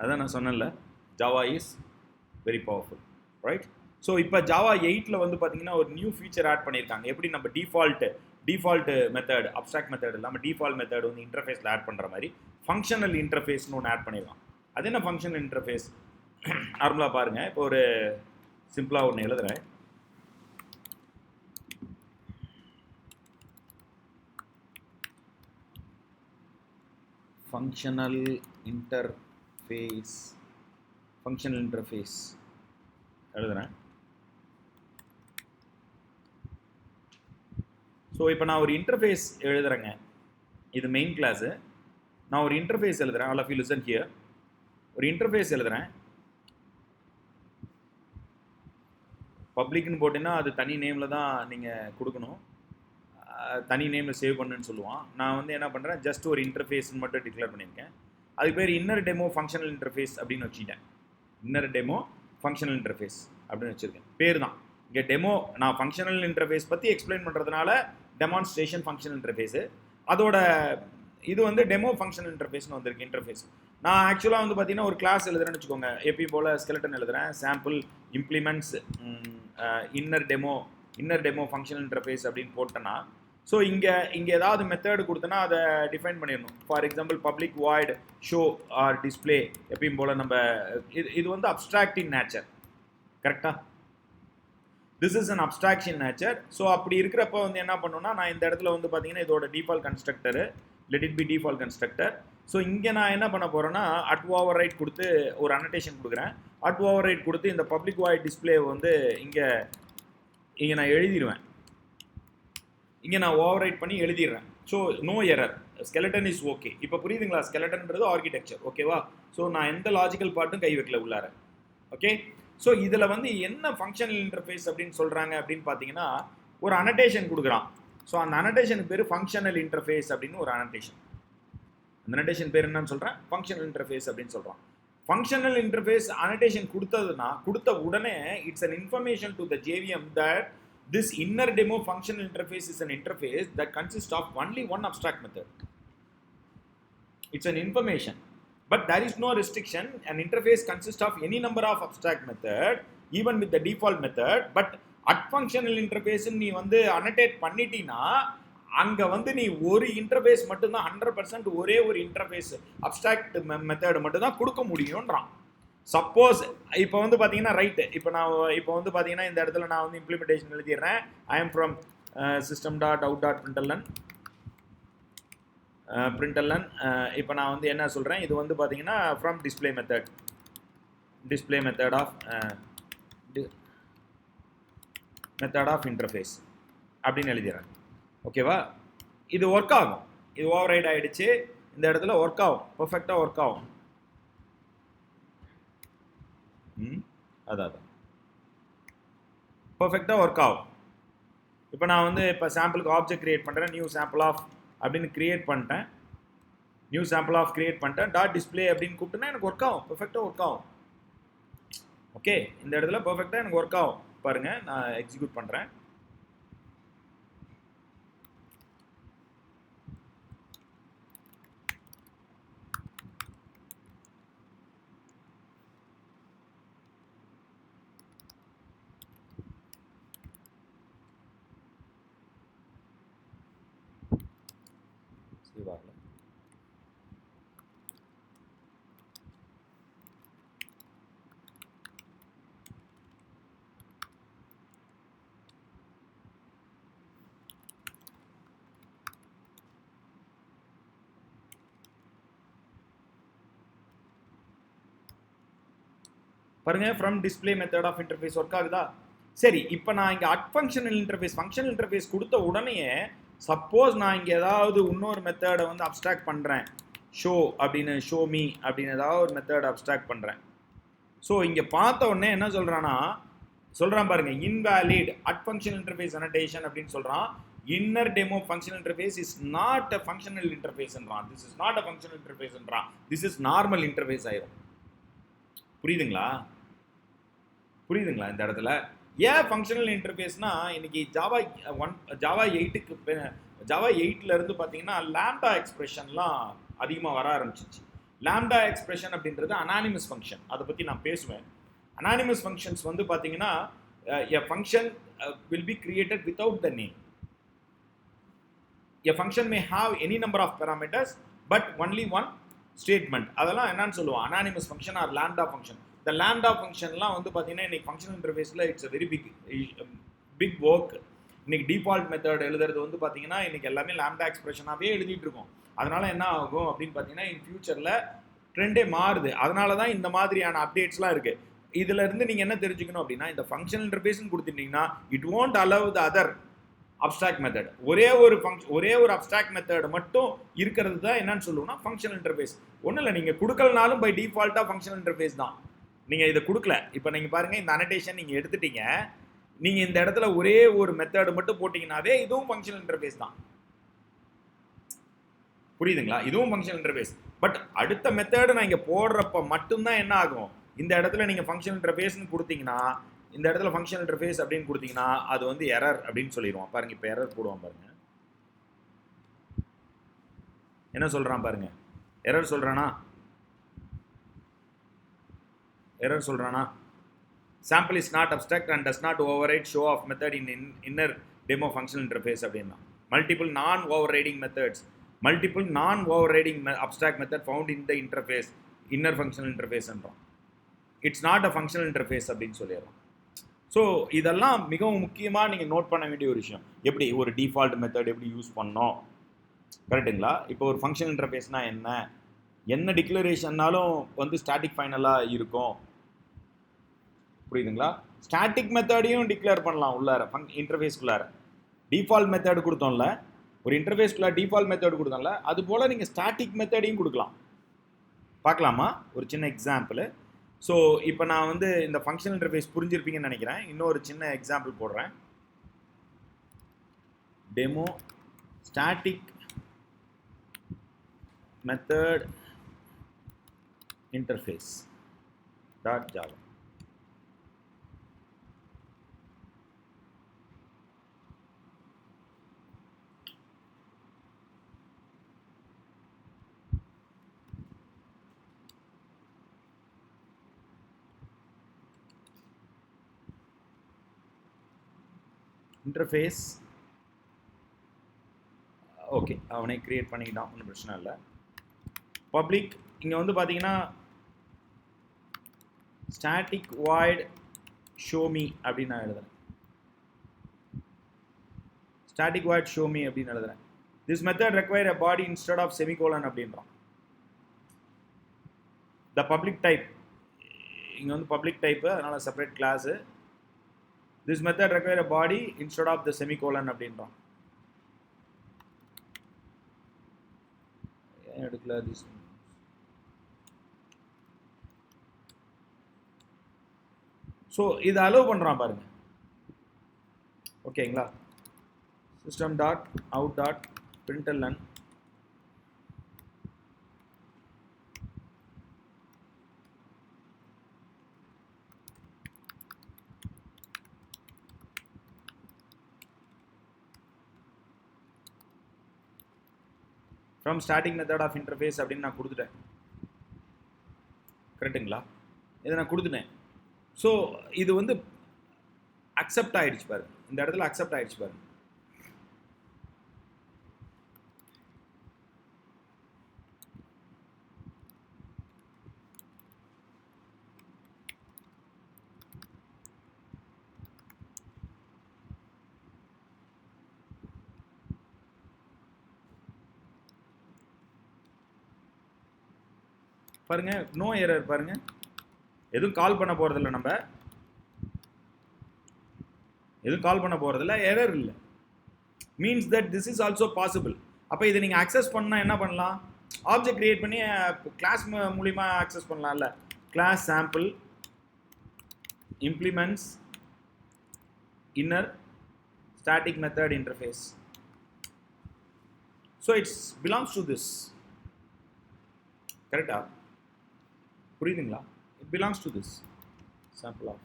அதான் நான் சொன்னேன்ல, Java is very powerful, right? So இப்போ ஜாவா 8ல் வந்து பார்த்தீங்கன்னா ஒரு நியூ ஃபீச்சர் ஆட் பண்ணியிருக்காங்க. எப்படி நம்ம டிஃபால்ட் மெத்தட், அப்ஸ்ட்ராக்ட் மெத்தட் இல்லாமல் டிஃபால்ட் மெத்தட் வந்து இன்டர்ஃபேஸில் ஆட் பண்ணுற மாதிரி ஃபங்க்ஷனல் இன்டர்ஃபேஸ்னு ஒன்று ஆட் பண்ணிடலாம். அது என்ன ஃபங்க்ஷனல் இன்டர்ஃபேஸ்? நார்மலாக பாருங்கள், இப்போ ஒரு சிம்பிளாக ஒன்று எழுதுகிறேன். ஃபங்க்ஷனல் இன்டர்ஃபேஸ் எழுதுகிறேன். ஸோ இப்போ நான் ஒரு இன்டர்ஃபேஸ் எழுதுறேங்க. இது மெயின் கிளாஸு. நான் ஒரு இன்டர்ஃபேஸ் எழுதுறேன். All of you listen here. ஒரு இன்டர்ஃபேஸ் எழுதுறேன். பப்ளிக்னு போட்டீங்கன்னா அது தனி நேமில் தான் நீங்கள் கொடுக்கணும். தனி நேமில் சேவ் பண்ணுன்னு சொல்லுவான். நான் வந்து என்ன பண்ணுறேன், ஜஸ்ட் ஒரு இன்டர்ஃபேஸ்ன்னு மட்டும் டிக்ளேர் பண்ணியிருக்கேன். அதுக்கு பேர் இன்னர் டெமோ ஃபங்க்ஷனல் இன்டர்ஃபேஸ் அப்படின்னு வச்சுட்டேன். இன்னர் டெமோ ஃபங்க்ஷனல் இன்டர்ஃபேஸ் அப்படின்னு வச்சுருக்கேன். பேர் தான் இங்கே டெமோ. நான் ஃபங்க்ஷனல் இன்டர்ஃபேஸ் பற்றி எக்ஸ்பிளைன் பண்ணுறதுனால டெமான்ஸ்ட்ரேஷன் ஃபங்க்ஷனல் இன்டர்ஃபேஸு. அதோட இது வந்து டெமோ ஃபங்க்ஷனல் இன்டர்ஃபேஸ்னு வந்திருக்கு. இன்டர்ஃபேஸ் நான் ஆக்சுவலாக வந்து பார்த்தீங்கன்னா ஒரு கிளாஸ் எழுதுறேன்னு வச்சுக்கோங்க. எப்பயும் போல் ஸ்கெலட்டன் எழுதுறேன். Sample implements inner demo functional interface அப்படின்னு போட்டேன்னா, ஸோ இங்கே ஏதாவது மெத்தட் கொடுத்தனா அதை டிஃபைன் பண்ணிடணும். For example public void show or display. எப்பயும் போல் நம்ம இது வந்து அப்ஸ்ட்ராக்ட் நேச்சர், கரெக்டாக? This is an abstraction nature. So அப்படி இருக்கிறப்ப வந்து என்ன பண்ணணும்னா, நான் இந்த இடத்துல வந்து பார்த்தீங்கன்னா இதோட default constructor, let it be default constructor. So இங்கே நான் என்ன பண்ண போகிறேன்னா, அட் ஓவர் ரைட் கொடுத்து ஒரு அனோட்டேஷன் கொடுக்குறேன். அட் ஓவர் ரைட் கொடுத்து இந்த பப்ளிக் வாய்ட் டிஸ்பிளே வந்து இங்கே நான் எழுதிடுவேன். இங்கே நான் ஓவர் ரைட் பண்ணி எழுதிடுறேன். So no error, skeleton is okay. இப்போ புரியுதுங்களா? ஸ்கெலட்டன்றது ஆர்கிடெக்சர், ஓகேவா? ஸோ நான் எந்த லாஜிக்கல் பார்ட்டும் கை வைக்கல உள்ளார, ஓகே? ஸோ இதில் வந்து என்ன ஃபங்க்ஷனல் இன்டர்ஃபேஸ் அப்படின்னு சொல்கிறாங்க அப்படின்னு பார்த்தீங்கன்னா, ஒரு அனோட்டேஷன் கொடுக்குறான். ஸோ அந்த அனோட்டேஷனுக்கு பேர் ஃபங்க்ஷனல் இன்டர்ஃபேஸ் அப்படின்னு ஒரு அனோட்டேஷன். அந்த அனோட்டேஷன் பேர் என்னன்னு சொல்கிறேன், ஃபங்க்ஷனல் இன்டர்ஃபேஸ் அப்படின்னு சொல்கிறான். ஃபங்க்ஷனல் இன்டர்ஃபேஸ் அனோட்டேஷன் கொடுத்த உடனே it's an information to the JVM that this inner demo functional interface is an interface that consists of only one abstract method. It's an information, but there is no restriction. An interface consists of any number of abstract method, even with the default method. But at functional interface நீ வந்து annotate பண்ணிட்டீனா, அங்கே வந்து நீ ஒரு interface மட்டும்தான் 100% ஒரே ஒரு interface abstract method மட்டும்தான் கொடுக்க முடியும்ன்றான். சப்போஸ் இப்போ வந்து பார்த்தீங்கன்னா ரைட்டு, இப்போ வந்து பார்த்தீங்கன்னா இந்த இடத்துல நான் வந்து இம்ப்ளிமெண்டேஷன் எழுதிடுறேன். I am from system.out.println. இப்போ நான் வந்து என்ன சொல்கிறேன், இது வந்து பார்த்தீங்கன்னா from display method of interface அப்படின்னு எழுதிடுறேன், ஓகேவா? இது ஒர்க் ஆகும். இது ஓவர் ரைட் ஆகிடுச்சு. இந்த இடத்துல ஒர்க் ஆகும், பர்ஃபெக்டாக ஒர்க் ஆகும். அதான் பர்ஃபெக்டாக ஒர்க் ஆகும். இப்போ நான் வந்து சாம்பிளுக்கு ஆப்ஜெக்ட் கிரியேட் பண்ணுறேன். நியூ சாம்பிள் ஆஃப் அப்படின்னு கிரியேட் பண்ணிட்டேன். டாட் டிஸ்பிளே அப்படின்னு கூப்பிட்டேன்னா எனக்கு ஒர்க் ஆகும், பர்ஃபெக்டாக ஒர்க் ஆகும். ஓகே, இந்த இடத்துல பர்ஃபெக்டாக எனக்கு ஒர்க் ஆகும். பாருங்கள், நான் எக்ஸிக்யூட் பண்ணுறேன். வரல. பாருங்க, from display method of interface work ஆகுதா? சரி, இப்போ நான் இங்கே அட் ஃபங்க்ஷனல் இன்டர்ஃபேஸ் கொடுத்த உடனே சப்போஸ் நான் இங்கே ஏதாவது இன்னொரு மெத்தடை வந்து அப்ஸ்ட்ராக்ட் பண்ணுறேன், ஷோ அப்படின்னு, ஷோ மீ அப்படின்னு ஏதாவது ஒரு மெத்தட் அப்ஸ்ட்ராக்ட் பண்ணுறேன். ஸோ இங்கே பார்த்த உடனே என்ன சொல்கிறான் பாருங்க, invalid at functional interface annotation அப்படின்னு சொல்கிறான். Inner demo functional interface is not a functional இன்டர்ஃபேஸ்ன்றான். This is not a functional இன்டர்ஃபேஸ்ன்றான். திஸ் இஸ் நார்மல் இன்டர்ஃபேஸ் ஆயிரும். புரியுதுங்களா இந்த இடத்துல ஏன் ஃபங்க்ஷனல் இன்டர்ஃபேஸ்னா, இன்னைக்கு ஜாவா 8ல இருந்து பார்த்தீங்கன்னா லாம்டா எக்ஸ்பிரஷன்லாம் அதிகமாக வர ஆரம்பிச்சிச்சு. லாம்டா எக்ஸ்பிரஷன் அப்படின்றது அனானிமஸ் ஃபங்க்ஷன். அதை பற்றி நான் பேசுவேன். அனானிமஸ் ஃபங்க்ஷன்ஸ் வந்து பார்த்தீங்கன்னா a function will be created without the name. A function may have any number of parameters but only one statement. அதெல்லாம் என்னன்னு சொல்லுவோம், anonymous function or lambda function. இந்த லாம்டா ஃபங்க்ஷன்லாம் வந்து பார்த்தீங்கன்னா இன்னைக்கு ஃபங்க்ஷனல் இன்டர்ஃபேஸில் it's a very big work. இன்னைக்கு டிஃபால்ட் மெத்தட் எழுதுறது வந்து பார்த்தீங்கன்னா இன்னைக்கு எல்லாமே லாம்டா எக்ஸ்பிரஷனாகவே எழுதிட்டு இருக்கோம். அதனால என்ன ஆகும் அப்படின்னு பார்த்தீங்கன்னா இன் ஃபியூச்சரில் ட்ரெண்டே மாறுது. அதனால தான் இந்த மாதிரியான அப்டேட்ஸ்லாம் இருக்கு. இதுல இருந்து நீங்க என்ன தெரிஞ்சுக்கணும் அப்படின்னா, இந்த ஃபங்க்ஷனல் இன்டர்ஃபேஸ்னு கொடுத்துட்டீங்கன்னா it won't allow the other abstract method. ஒரே ஒரு அப்ஸ்ட்ராக்ட் மெத்தட் மட்டும் இருக்கிறது தான் என்னன்னு சொல்லுவோம்னா ஃபங்க்ஷனல் இன்டர்ஃபேஸ். ஒன்றும் இல்லை, நீங்கள் கொடுக்கலனாலும் பை டிஃபால்ட்டாக ஃபங்க்ஷனல் இன்டர்ஃபேஸ் தான். நீங்கள் இதை கொடுக்கல, இப்போ நீங்கள் பாருங்கள் இந்த அனடேஷன் நீங்கள் எடுத்துட்டீங்க, நீங்கள் இந்த இடத்துல ஒரே ஒரு மெத்தட் மட்டும் போட்டிங்கனாவே இதுவும் ஃபங்க்ஷனல் இன்டர்ஃபேஸ் தான். புரியுதுங்களா? இதுவும் ஃபங்க்ஷனல் இன்டர்ஃபேஸ். பட் அடுத்த மெத்தட் நான் இங்கே போடுறப்ப மட்டும்தான் என்ன ஆகும், இந்த இடத்துல நீங்கள் ஃபங்க்ஷனல் இன்டர்ஃபேஸ்னு கொடுத்தீங்கன்னா, இந்த இடத்துல ஃபங்க்ஷனல் இன்டர்ஃபேஸ் அப்படின்னு கொடுத்தீங்கன்னா அது வந்து எரர் அப்படின்னு சொல்லிடுவோம். பாருங்க, இப்போ எரர் போடுவோம் பாருங்க. என்ன சொல்றான் பாருங்க, எரர் சொல்றானா sample is not abstract and does not override show of method in inner demo functional interface அப்படின்னா. multiple non overriding abstract method found in the interface inner functional interface என்றோம். It's not a functional interface அப்படின்னு சொல்லிடுறோம். So இதெல்லாம் மிகவும் முக்கியமாக நீங்கள் note பண்ண வேண்டிய ஒரு விஷயம். எப்படி ஒரு டிஃபால்ட் மெத்தட் எப்படி யூஸ் பண்ணோம், கரெக்டுங்களா? இப்போ ஒரு ஃபங்க்ஷனல் இன்டர்ஃபேஸ்னால் என்ன டிக்ளரேஷன்னாலும் வந்து ஸ்டாட்டிக் ஃபைனலாக இருக்கும். புரியுதுங்களா? ஸ்டாட்டிக் மெத்தடையும் டிக்ளேர் பண்ணலாம் உள்ளார இன்டர்ஃபேஸ்க்குள்ளார. டிஃபால்ட் மெத்தட் கொடுத்தோம்ல, ஒரு இன்டர்ஃபேஸ்க்குள்ளார டிஃபால்ட் மெத்தட் கொடுத்தோம்ல, அது போல் நீங்கள் ஸ்டாட்டிக் மெத்தடையும் கொடுக்கலாம். பார்க்கலாமா ஒரு சின்ன எக்ஸாம்பிள்? ஸோ இப்போ நான் வந்து இந்த ஃபங்க்ஷனல் இன்டர்ஃபேஸ் புரிஞ்சிருப்பீங்கன்னு நினைக்கிறேன். இன்னொரு சின்ன எக்ஸாம்பிள் போடுறேன். Demo static method interface dot Java. Interface okay, அவனே கிரியேட் பண்ணிக்கிட்டான், ஒன்றும் பிரச்சனை இல்லை. பப்ளிக் இங்கே வந்து பார்த்தீங்கன்னா ஸ்டாட்டிக் வாய்ட் ஷோமி அப்படின்னு நான் எழுதுறேன். ஸ்டாட்டிக் வாய்ட் ஷோமி அப்படின்னு எழுதுறேன். This method require a body instead of semicolon அப்படின்றான். த பப்ளிக் டைப் இங்கே வந்து பப்ளிக் டைப்பு, அதனால் separate class. This method require a body instead of the semicolon அப்படின்றான். எடுக்கல this. ஸோ இதை அலோவ் பண்ணுறான் பாருங்க. ஓகேங்களா? system dot out dot println from static method of interface அப்படின்னு நான் கொடுத்துட்டேன். கரெக்டுங்களா? இதை நான் கொடுத்துட்டேன். ஸோ இது வந்து அக்செப்ட் ஆகிடுச்சு பாருங்க, இந்த இடத்துல அக்செப்ட் ஆகிடுச்சு பாருங்க. பாருங்க, நோ எரர். பாருங்க, எதுவும் கால் பண்ண போறதில்லை, நம்ம எதுவும் கால் பண்ண போறதில்லை, எரர் இல்லை. Means that this is also possible. அப்போ இதை நீங்கள் அக்சஸ் பண்ணால் என்ன பண்ணலாம், ஆப்ஜெக்ட் கிரியேட் பண்ணி கிளாஸ் மூலிமா அக்சஸ் பண்ணலாம்ல. Class sample implements inner static method interface. So it's belongs to this. கரெக்டா? புரியுதுங்களா? It belongs to this sample of.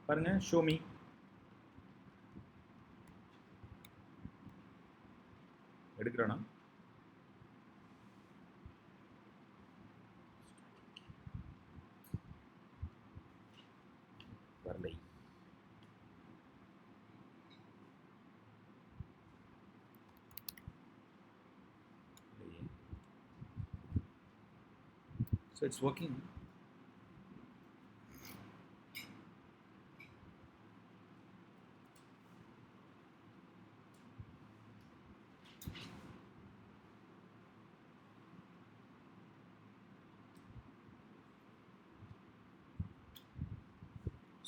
பாருங்க show me. எடுக்கிறேனா வரலை. So it's working.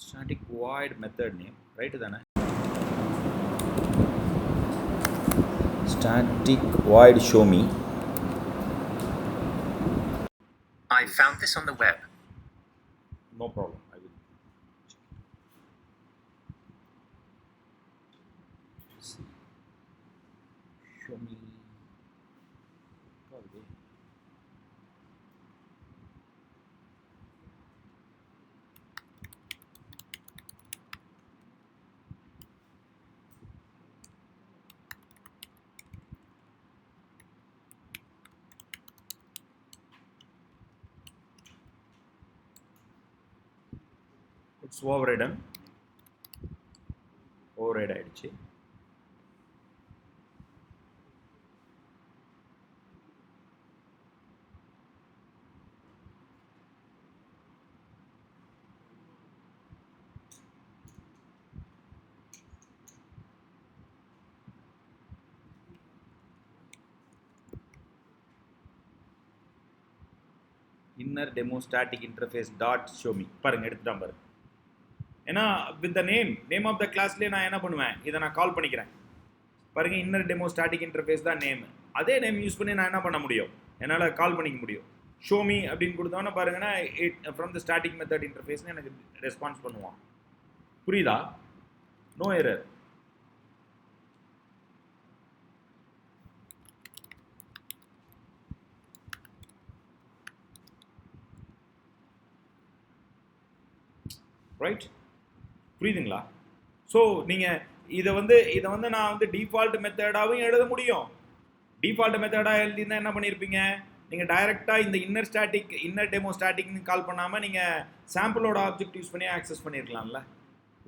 Static void method name, right தானே? Static void show me. I found this on the web. No problem, I will. Show me. It's overridden. Override ஆயிடுச்சு. inner demo static interface dot show me பாருங்க எடுத்துட்டான் பாருங்க. ஏன்னா with the name of the classலயே நான் என்ன பண்ணுவேன், இதை நான் கால் பண்ணிக்கிறேன் பாருங்க. இன்னர் டெமோ ஸ்டாட்டிக் இன்டர்ஃபேஸ் தான் நேம். அதே நேம் யூஸ் பண்ணி நான் என்ன பண்ண முடியும், என்னால் கால் பண்ணிக்க முடியும். ஷோ மீ அப்படின்னு கொடுத்தோன்னா பாருங்கன்னா ஃப்ரம் த ஸ்டாட்டிக் மெத்தட் இன்டர்ஃபேஸ்னு எனக்கு ரெஸ்பான்ஸ் பண்ணுவான். புரியுதா? No error. ரைட், புரியுதுங்களா? ஸோ நீங்கள் இதை வந்து நான் வந்து டிஃபால்ட் மெத்தடாகவும் எழுத முடியும். டிஃபால்ட் மெத்தடாக எழுதினா என்ன பண்ணியிருப்பீங்க, நீங்கள் டைரெக்டாக இந்த இன்னர் டெமோ ஸ்டாட்டிக்னு கால் பண்ணாமல் நீங்கள் சாம்பிளோட ஆப்ஜெக்ட் யூஸ் பண்ணி ஆக்சஸ் பண்ணியிருக்கலாம்ல,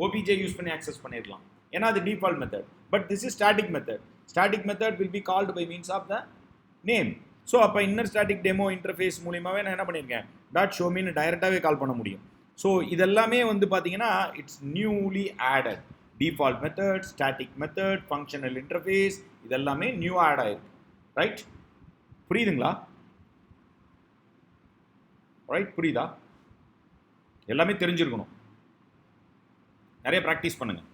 ஓபிஜே யூஸ் பண்ணி ஆக்சஸ் பண்ணியிருக்கலாம். ஏன்னா அது default method. But this is static method. Static method will be called by means of the name. So அப்போ இன்னர் ஸ்டாட்டிக் டெமோ இன்டர்ஃபேஸ் மூலியமாகவே நான் என்ன பண்ணியிருக்கேன், டாட் ஷோ மீன்னு டைரெக்டாகவே கால் பண்ண முடியும். ஸோ இதெல்லாமே வந்து பார்த்தீங்கன்னா it's newly added. Default method, static method, functional interface, இதெல்லாமே நியூ ஆட் ஆயிருக்கு. ரைட், புரியுதுங்களா? ரைட், புரியுதா? எல்லாமே தெரிஞ்சிருக்கணும். நிறைய ப்ராக்டிஸ் பண்ணுங்கள்.